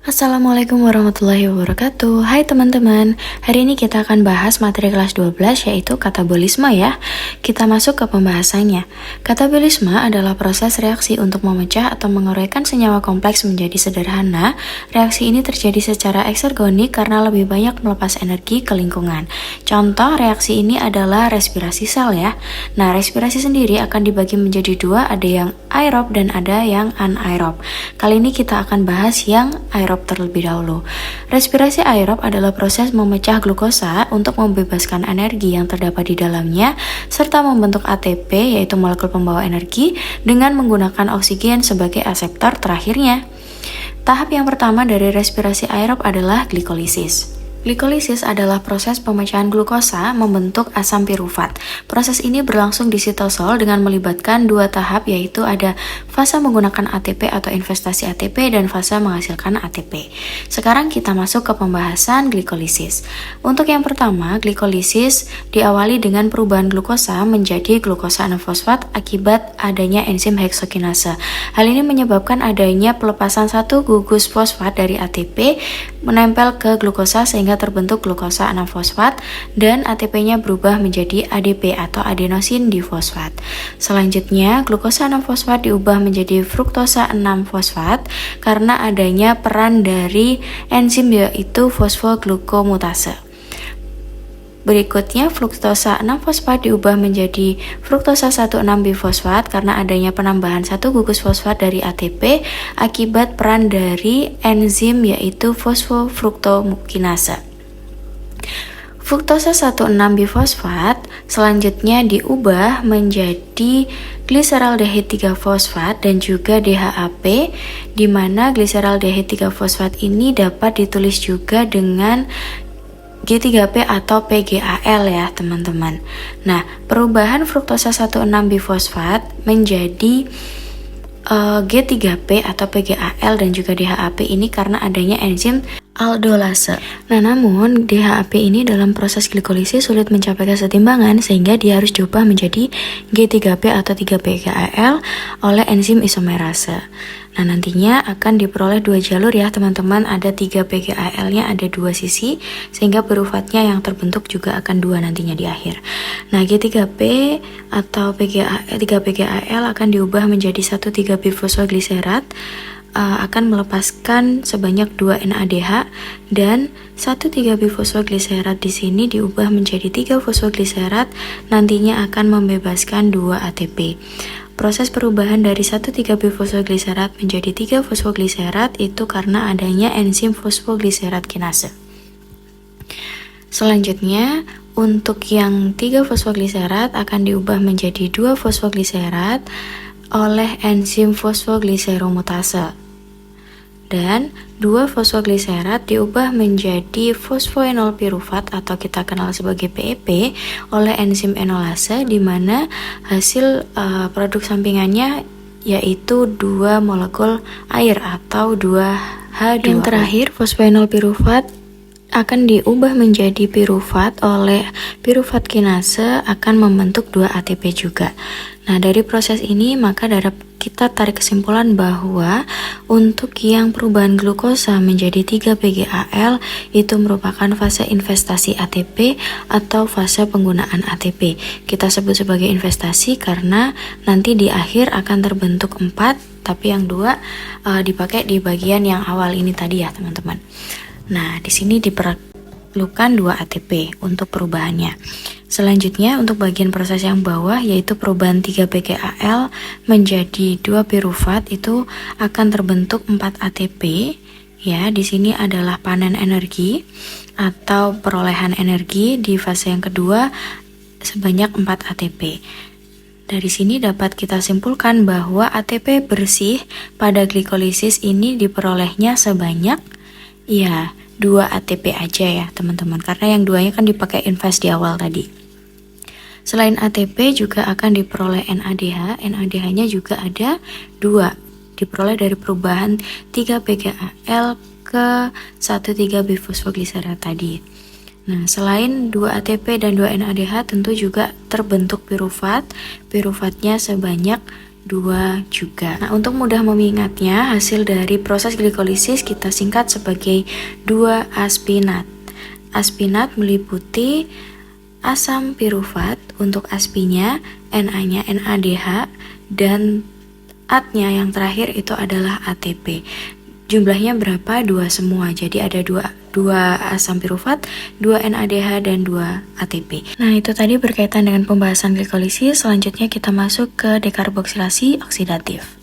Assalamualaikum warahmatullahi wabarakatuh. Hai teman-teman, hari ini kita akan bahas materi kelas 12 yaitu katabolisme ya. Kita masuk ke pembahasannya. Katabolisme adalah proses reaksi untuk memecah atau menguraikan senyawa kompleks menjadi sederhana. Reaksi ini terjadi secara eksergonik karena lebih banyak melepas energi ke lingkungan. Contoh reaksi ini adalah respirasi sel ya. Nah, respirasi sendiri akan dibagi menjadi dua, ada yang aerob dan ada yang anaerob. Kali ini kita akan bahas yang aerob terlebih dahulu. Respirasi aerob adalah proses memecah glukosa untuk membebaskan energi yang terdapat di dalamnya serta membentuk ATP yaitu molekul pembawa energi dengan menggunakan oksigen sebagai aseptor terakhirnya. Tahap yang pertama dari respirasi aerob adalah glikolisis. Glikolisis adalah proses pemecahan glukosa membentuk asam pirufat. Proses ini berlangsung di sitosol dengan melibatkan dua tahap, yaitu ada fase menggunakan ATP atau investasi ATP dan fase menghasilkan ATP. Sekarang kita masuk ke pembahasan glikolisis. Untuk yang pertama, glikolisis diawali dengan perubahan glukosa menjadi glukosa 6-fosfat akibat adanya enzim heksokinase. Hal ini menyebabkan adanya pelepasan satu gugus fosfat dari ATP menempel ke glukosa sehingga terbentuk glukosa 6-fosfat dan ATP-nya berubah menjadi ADP atau adenosin difosfat. Selanjutnya, glukosa 6-fosfat diubah menjadi fruktosa 6-fosfat karena adanya peran dari enzim yaitu fosfoglukomutase. Berikutnya, fruktosa 6-fosfat diubah menjadi fruktosa 1,6-bifosfat karena adanya penambahan satu gugus fosfat dari ATP akibat peran dari enzim yaitu fosfofruktokinase. Fruktosa 1,6-bifosfat selanjutnya diubah menjadi gliseraldehyde 3-fosfat dan juga DHAP, di mana gliseraldehyde 3-fosfat ini dapat ditulis juga dengan G3P atau PGAL ya teman-teman. Nah, perubahan fruktosa 1,6-bifosfat menjadi G3P atau PGAL dan juga DHAP ini karena adanya enzim aldolase. Nah, namun DHAP ini dalam proses glikolisis sulit mencapai kesetimbangan sehingga dia harus diubah menjadi G3P atau 3-PGAL oleh enzim isomerase. Nah, nantinya akan diperoleh dua jalur ya teman-teman, ada 3-PGAL-nya, ada dua sisi, sehingga piruvatnya yang terbentuk juga akan dua nantinya di akhir. Nah, G3P atau 3-PGAL akan diubah menjadi 1,3-bifosfogliserat, akan melepaskan sebanyak 2 NADH dan 1,3-bifosfogliserat di sini diubah menjadi 3-fosfogliserat, nantinya akan membebaskan 2 ATP. Proses perubahan dari 1,3-bifosfogliserat menjadi 3-fosfogliserat itu karena adanya enzim fosfogliserat kinase. Selanjutnya, untuk yang 3-fosfogliserat akan diubah menjadi 2-fosfogliserat oleh enzim fosfogliseromutase. Dan 2-fosfogliserat diubah menjadi fosfoenol pirufat atau kita kenal sebagai PEP oleh enzim enolase, di mana hasil produk sampingannya yaitu 2 molekul air atau 2H2O. Yang terakhir, fosfoenol pirufat akan diubah menjadi pirufat oleh pirufat kinase, akan membentuk 2 ATP juga. Nah, dari proses ini maka dapat kita tarik kesimpulan bahwa untuk yang perubahan glukosa menjadi 3-PGAL itu merupakan fase investasi ATP atau fase penggunaan ATP. Kita sebut sebagai investasi karena nanti di akhir akan terbentuk 4, tapi yang 2 dipakai di bagian yang awal ini tadi ya teman-teman. Nah, di sini diperlukan 2 ATP untuk perubahannya. Selanjutnya, untuk bagian proses yang bawah yaitu perubahan 3-PGAL menjadi 2-pirufat itu akan terbentuk 4 ATP. Ya, di sini adalah panen energi atau perolehan energi di fase yang kedua sebanyak 4 ATP. Dari sini dapat kita simpulkan bahwa ATP bersih pada glikolisis ini diperolehnya sebanyak 2 ATP aja ya teman-teman, karena yang duanya kan dipakai invest di awal tadi. Selain ATP juga akan diperoleh NADH. NADH-nya juga ada 2, diperoleh dari perubahan 3-PGAL ke 1,3-bifosfogliserat tadi. Nah, selain 2 ATP dan 2 NADH tentu juga terbentuk pirufat. Pirufatnya sebanyak 2 juga. Nah, untuk mudah mengingatnya, hasil dari proses glikolisis kita singkat sebagai 2-aspinat. Aspinat meliputi asam pirufat, untuk aspinya, Na-nya NADH, dan AT-nya yang terakhir itu adalah ATP. Jumlahnya berapa? 2 semua. Jadi ada 2 asam pirufat, 2 NADH, dan 2 ATP. Nah, itu tadi berkaitan dengan pembahasan glikolisis. Selanjutnya kita masuk ke dekarboksilasi oksidatif.